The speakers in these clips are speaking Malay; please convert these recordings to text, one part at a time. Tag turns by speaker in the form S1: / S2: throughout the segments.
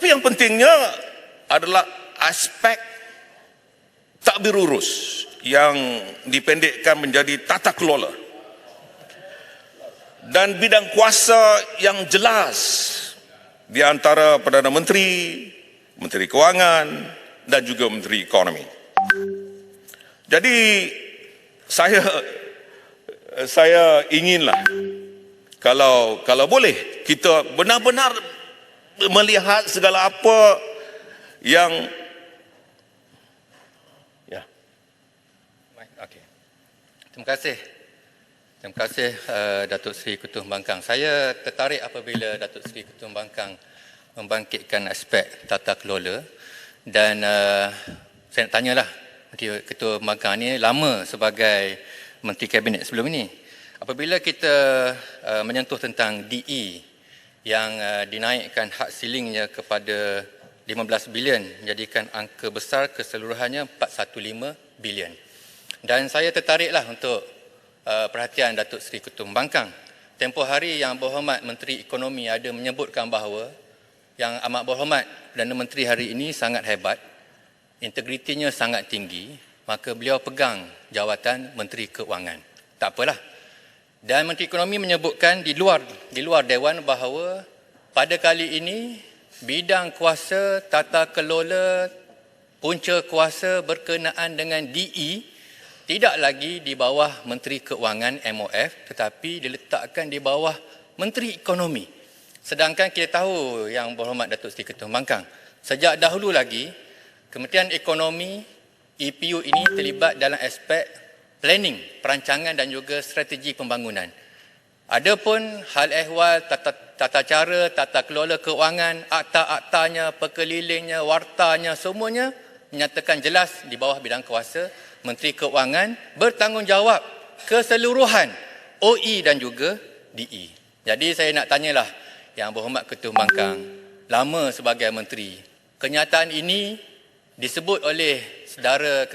S1: Tetapi yang pentingnya adalah aspek takbir urus yang dipendekkan menjadi tata kelola dan bidang kuasa yang jelas di antara Perdana Menteri, Menteri Kewangan dan juga Menteri Ekonomi. Jadi saya inginlah kalau boleh kita benar-benar melihat segala apa yang
S2: Okey. Terima kasih Datuk Seri Ketua Pembangkang. Saya tertarik apabila Datuk Seri Ketua Pembangkang membangkitkan aspek tata kelola dan saya nak tanyalah Ketua Pembangkang ni lama sebagai Menteri Kabinet sebelum ini. Apabila kita menyentuh tentang DE yang dinaikkan had ceilingnya kepada 15 bilion menjadikan angka besar keseluruhannya 415 bilion. Dan saya tertariklah untuk perhatian Datuk Seri Ketua Pembangkang. Tempoh hari Yang Berhormat Menteri Ekonomi ada menyebutkan bahawa Yang Amat Berhormat Perdana Menteri hari ini sangat hebat, integritinya sangat tinggi, maka beliau pegang jawatan Menteri Keuangan. Tak apalah. Dan Menteri Ekonomi menyebutkan di luar Dewan bahawa pada kali ini bidang kuasa tata kelola punca kuasa berkenaan dengan DE tidak lagi di bawah Menteri Keuangan MOF tetapi diletakkan di bawah Menteri Ekonomi. Sedangkan kita tahu Yang Berhormat Datuk Seri Ketua Pembangkang, sejak dahulu lagi Kementerian Ekonomi EPU ini terlibat dalam aspek planning, perancangan dan juga strategi pembangunan. Adapun hal ehwal tata cara, tata kelola keuangan, akta-aktanya, pekelilingnya, wartanya, semuanya menyatakan jelas di bawah bidang kuasa Menteri Keuangan bertanggungjawab keseluruhan OE dan juga DE. Jadi saya nak tanyalah Yang Berhormat Ketua Pembangkang, lama sebagai menteri, kenyataan ini disebut oleh saudara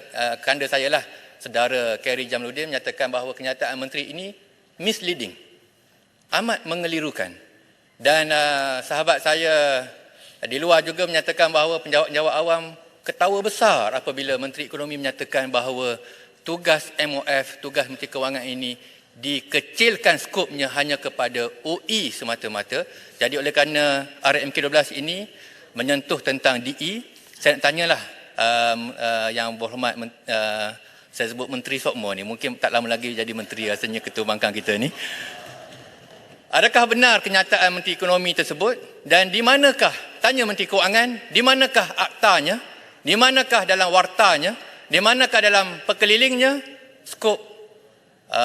S2: kanda saya lah, saudara Kerry Jamaluddin menyatakan bahawa kenyataan menteri ini misleading, amat mengelirukan. Dan sahabat saya di luar juga menyatakan bahawa penjawat-penjawat awam ketawa besar apabila Menteri Ekonomi menyatakan bahawa tugas MOF, tugas Menteri Kewangan ini dikecilkan skopnya hanya kepada OE semata-mata. Jadi oleh kerana RMK12 ini menyentuh tentang DE, saya nak tanyalah Yang Berhormat saya sebut Menteri Sokmo ni, mungkin tak lama lagi jadi menteri rasanya Ketua Pembangkang kita ni. Adakah benar kenyataan Menteri Ekonomi tersebut dan di manakah, tanya Menteri Keuangan, di manakah aktanya? Di manakah dalam wartanya, di manakah dalam pekelilingnya skop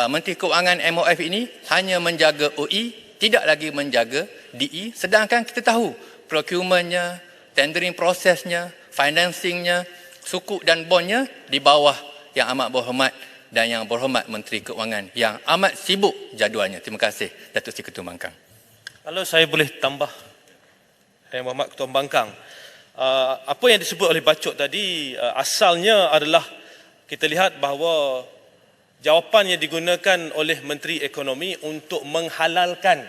S2: Menteri Keuangan MOF ini hanya menjaga OE, tidak lagi menjaga DE, sedangkan kita tahu procurementnya, tendering prosesnya, financingnya, sukuk dan bondnya di bawah Yang Amat Berhormat dan Yang Berhormat Menteri Keuangan yang amat sibuk jadualnya. Terima kasih Datuk Seri Ketua Pembangkang.
S3: Kalau saya boleh tambah, Yang Berhormat Ketua Pembangkang, apa yang disebut oleh Bacok tadi asalnya adalah kita lihat bahawa jawapan yang digunakan oleh Menteri Ekonomi untuk menghalalkan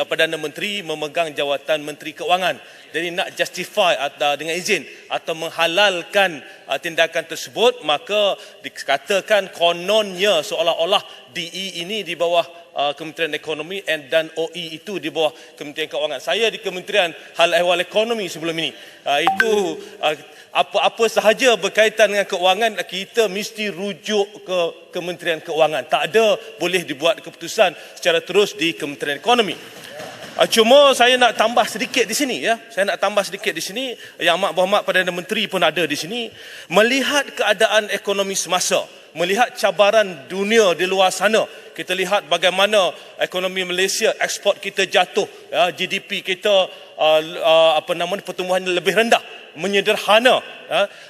S3: Perdana Menteri memegang jawatan Menteri Keuangan. Jadi nak justify atau dengan izin atau menghalalkan tindakan tersebut, maka dikatakan kononnya seolah-olah DE ini di bawah Kementerian Ekonomi dan OE itu di bawah Kementerian Keuangan. Saya di Kementerian Hal Ehwal Ekonomi sebelum ini. Itu apa sahaja berkaitan dengan keuangan kita mesti rujuk ke Kementerian Keuangan. Tak ada boleh dibuat keputusan secara terus di Kementerian Ekonomi. Cuma saya nak tambah sedikit di sini ya. Saya nak tambah sedikit di sini. Yang Amat Berhormat Perdana Menteri pun ada di sini. Melihat keadaan ekonomi semasa, melihat cabaran dunia di luar sana, kita lihat bagaimana ekonomi Malaysia, ekspor kita jatuh, ya, GDP kita pertumbuhan lebih rendah, menyederhana.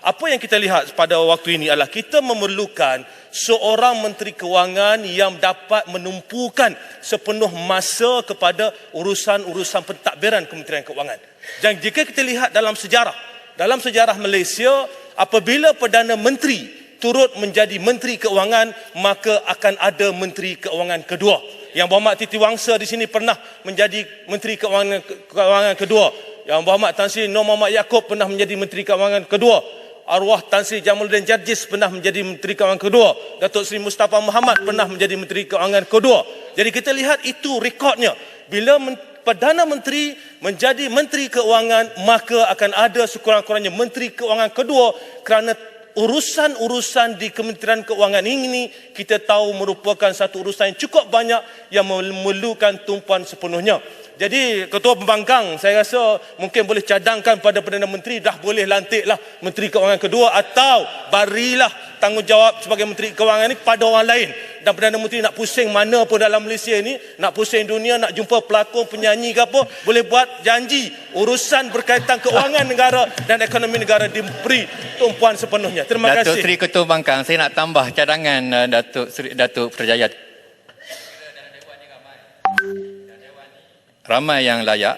S3: Apa yang kita lihat pada waktu ini adalah kita memerlukan seorang Menteri Keuangan yang dapat menumpukan sepenuh masa kepada urusan-urusan pentadbiran Kementerian Keuangan. Dan jika kita lihat dalam sejarah Malaysia, apabila Perdana Menteri turut menjadi Menteri Keuangan, maka akan ada Menteri Keuangan kedua. Yang Berhormat Titi Wangsa di sini pernah menjadi Menteri Keuangan kedua. Yang Berhormat Tan Sri Nur Muhammad Yaakob pernah menjadi Menteri Keuangan kedua. Arwah Tan Sri Jamaluddin Jarjis pernah menjadi Menteri Keuangan kedua. Datuk Seri Mustafa Muhammad pernah menjadi Menteri Keuangan kedua. Jadi kita lihat itu rekodnya. Bila Perdana Menteri menjadi Menteri Keuangan, maka akan ada sekurang-kurangnya Menteri Keuangan kedua, kerana urusan-urusan di Kementerian Keuangan ini kita tahu merupakan satu urusan yang cukup banyak yang memerlukan tumpuan sepenuhnya. Jadi Ketua Pembangkang, saya rasa mungkin boleh cadangkan pada Perdana Menteri, dah boleh lantiklah Menteri Keuangan kedua, atau barilah tanggungjawab sebagai Menteri Keuangan ini pada orang lain. Dan Perdana Menteri nak pusing mana pun dalam Malaysia ini, nak pusing dunia, nak jumpa pelakon, penyanyi ke apa, boleh buat janji. Urusan berkaitan keuangan negara dan ekonomi negara diberi tumpuan sepenuhnya. Terima kasih.
S2: Datuk Seri Ketua Pembangkang, saya nak tambah cadangan Datuk Putrajaya. Ramai yang layak,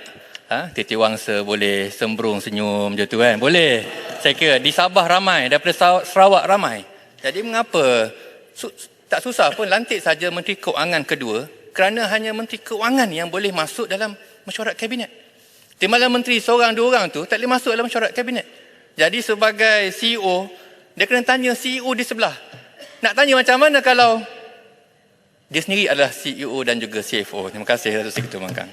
S2: Titi Wangsa boleh sembrung senyum je tu kan, boleh. Saya kira di Sabah ramai, daripada Sarawak ramai. Jadi mengapa tak susah pun lantik saja Menteri Keuangan kedua, kerana hanya Menteri Keuangan yang boleh masuk dalam mesyuarat kabinet. Timbalan menteri seorang dua orang tu tak boleh masuk dalam mesyuarat kabinet. Jadi sebagai CEO, dia kena tanya CEO di sebelah. Nak tanya macam mana kalau dia sendiri adalah CEO dan juga CFO. Terima kasih Datuk Seri Ketua Pembangkang.